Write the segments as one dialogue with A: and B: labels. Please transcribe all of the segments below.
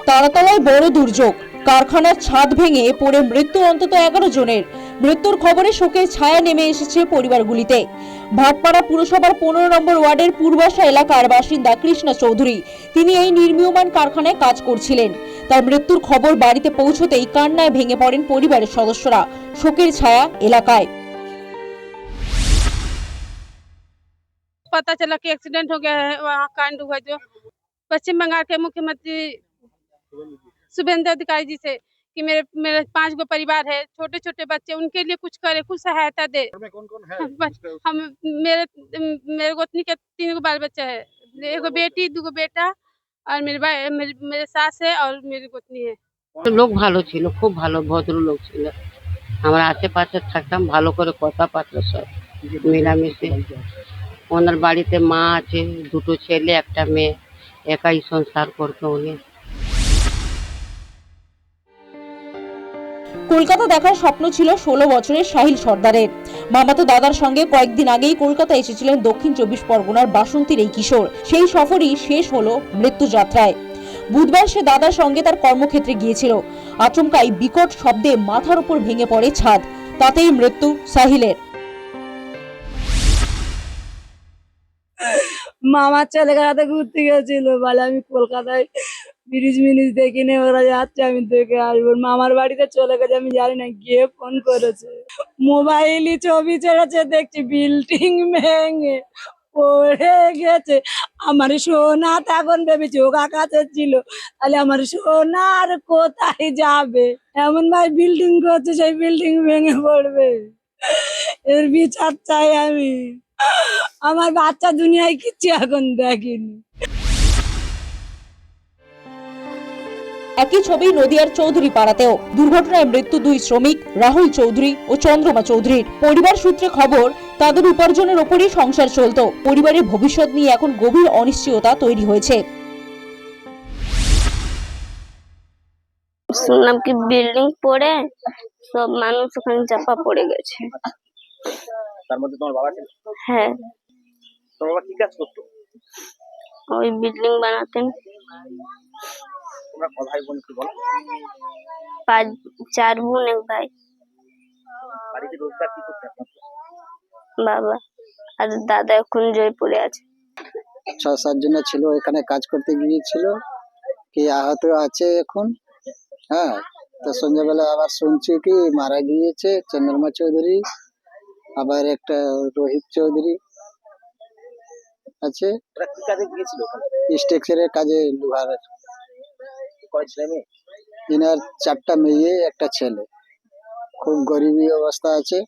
A: তারাতলায় বড় দুর্যোগ, কারখানার ছাদ ভেঙে পড়ে মৃত্যু অন্তত 11 জনের। মৃত্যুর খবরে শোকের ছায়া নেমে এসেছে পরিবারগুলিতে। ভাটপাড়া পুরসভার 15 নম্বর ওয়ার্ডের পূর্বাশা এলাকার বাসিন্দা কৃষ্ণা চৌধুরী, তিনি এই নির্মীয়মান কারখানায় কাজ করছিলেন। তার মৃত্যুর খবর বাড়িতে পৌঁছতেই কান্নায় ভেঙে পড়েন পরিবারের সদস্যরা। শোকের ছায়া এলাকায়।
B: पता चला कि एक्सीडेंट हो गया है, वहाँ कांड हुआ जो पश्चिम बंगाल के मुख्यमंत्री शुभेंदु अधिकारी जी से कि मेरे मेरे 5 गो परिवार है, छोटे छोटे बच्चे, उनके लिए कुछ करे, कुछ सहायता दे।
C: में कौन-कौन है?
B: हम मेरे मेरे गोतनी के 3 गो बाल बच्चा है, एगो बेटी 2 गो बेटा और मेरे सास है और मेरी गोतनी है।
D: লোক ভালো ছিল, খুব ভালো ভদ্রলোক ছিল। আমরা আশেপাশে থাকতাম, ভালো করে কথাবার্তা সব মিলামিশে। ওনার বাড়িতে মা আছে, 2টো ছেলে 1টা মেয়ে, একাই সংসার করতো উনি।
A: কলকাতা দেখার স্বপ্ন ছিল 16 বছরের সাহিল সর্দারের। মামাতো দাদার সঙ্গে কয়েকদিন আগেই কলকাতা এসেছিলেন দক্ষিণ 24 পরগনার বাসন্তীর এই কিশোর। সেই সফরই শেষ হলো মৃত্যুযাত্রায়। বুধবার সে দাদার সঙ্গে তার কর্মক্ষেত্রে গিয়েছিল। আচমকাই বিকট শব্দে মাথার উপর ভেঙে পড়ে ছাদ, তাতেই মৃত্যু সাহিলের।
E: মামার ছেলে বেড়াতে ঘুরতে গেছিল, বলে আমি কলকাতায় ব্রিজ মিনিজ দেখিনি, ওরা যাচ্ছে আমি দেখে আসবো। মামার বাড়িতে চলে গেছে, আমি জানি না, গিয়ে ফোন করেছে, মোবাইলই ছবি ছেড়েছে, দেখছি বিল্ডিং ভেঙে পড়ে গেছে। আমার সোনা তখন ভেবেছি ও কাছে ছিল, তাহলে আমার সোনা আর কোথায় যাবে? এমন ভাই বিল্ডিং করছে, সেই বিল্ডিং ভেঙে পড়বে, এর বিচার চাই আমি। আমার বাচ্চা দুনিয়ায় কিচ্ছু এখন দেখিনি।
A: একই ছবি নদিয়ার চৌধুরী পাড়াতেও। দুর্ঘটনায় মৃত্যু 2 শ্রমিক, রাহুল চৌধুরী ও চন্দ্রমা চৌধুরীর। পরিবার সূত্রে খবর, তাদের উপার্জনের ওপরই সংসার চলত। পরিবারের ভবিষ্যৎ নিয়ে এখন গভীর অনিশ্চয়তা তৈরি হয়েছে।
F: শুনলাম কি বিল্ডিং পড়ে সব মানুষ ওখানে চাপা পড়ে গেছে।
C: তার মধ্যে তোমার বাবা ছিল?
F: হ্যাঁ,
C: তোমার বাবা কি কাজ করতো?
F: ওই বিল্ডিং বানাতেন।
C: তোমরা ভাই বোন কি বলো?
F: 4 বোন 1 ভাই।
C: বাড়িতে রোজগার কি করতে আপনার?
F: বাবা আর দাদা এখন জয়পুরে আছে।
G: 6-7 জন ছিল, এখানে কাজ করতে গিয়েছিল, কি আহত আছে এখন। হ্যাঁ, তো সন্ধ্যাবেলা আবার শুনছি কি মারা গিয়েছে চন্দ্রমা চৌধুরী, আবার একটা রোহিত চৌধুরী আছে।
C: ওরা কি কাজে গিয়েছিল?
G: স্ট্রাকচারের কাজে, লোহারের।
C: কয় ছেলে মেয়ে?
G: এনার 4টা মেয়ে 1টা ছেলে, খুব গরিবী অবস্থা আছে।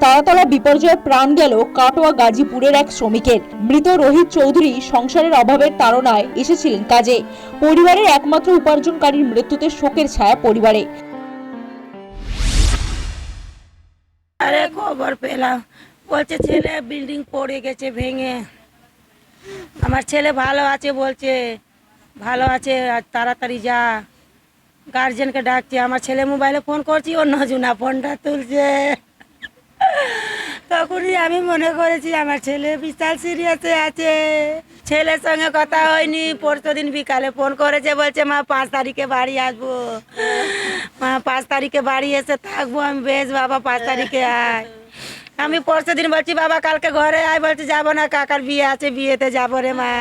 A: তারাতলা বিপর্যয়ে প্রাণ গেল কাটোয়া গাজীপুরের এক শ্রমিকের। মৃত রোহিত চৌধুরী সংসারের অভাবের তাড়নায় এসেছিলেন কাজে। পরিবারের একমাত্র উপার্জনকারীর মৃত্যুতে শোকের ছায়া পরিবারে।
E: আরে খবর পেলাম, বলছে ছেলে বিল্ডিং পড়ে গেছে ভেঙে। আমার ছেলে ভালো আছে বলছে, ভালো আছে, আর তাড়াতাড়ি যা। গার্জেনকে ডাকছে, আমার ছেলে মোবাইলে ফোন করছি, অন্য জনা ফোনটা তুলছে। তখনই আমি মনে করেছি আমার ছেলে বিশাল সিরিয়াসে আছে। ছেলের সঙ্গে কথা হয়নি, পরশুদিন বিকালে ফোন করেছে, বলছে মা 5 তারিখে বাড়ি আসবো, মা 5 তারিখে বাড়ি এসে থাকবো। আমি বেশ বাবা 5 তারিখে আয়। আমি পরশুদিন বলছি বাবা কালকে ঘরে আয়, বলছে যাবো না, কাকার বিয়ে আছে, বিয়েতে যাবো রে মা।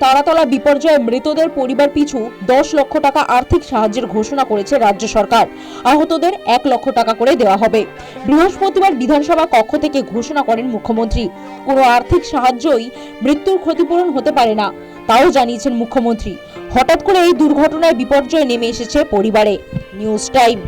A: তারাতলা বিপর্যয়ে মৃতদের পরিবার পিছু 10 লক্ষ টাকা আর্থিক সাহায্যের ঘোষণা করেছে রাজ্য সরকার। আহতদের 1 লক্ষ টাকা করে দেওয়া হবে। বৃহস্পতিবার বিধানসভা কক্ষ থেকে ঘোষণা করেন মুখ্যমন্ত্রী। কোনো আর্থিক সাহায্যই মৃত্যুর ক্ষতিপূরণ হতে পারে না, তাও জানিয়েছেন মুখ্যমন্ত্রী। হঠাৎ করে এই দুর্ঘটনায় বিপর্যয় নেমে এসেছে পরিবারে। News time.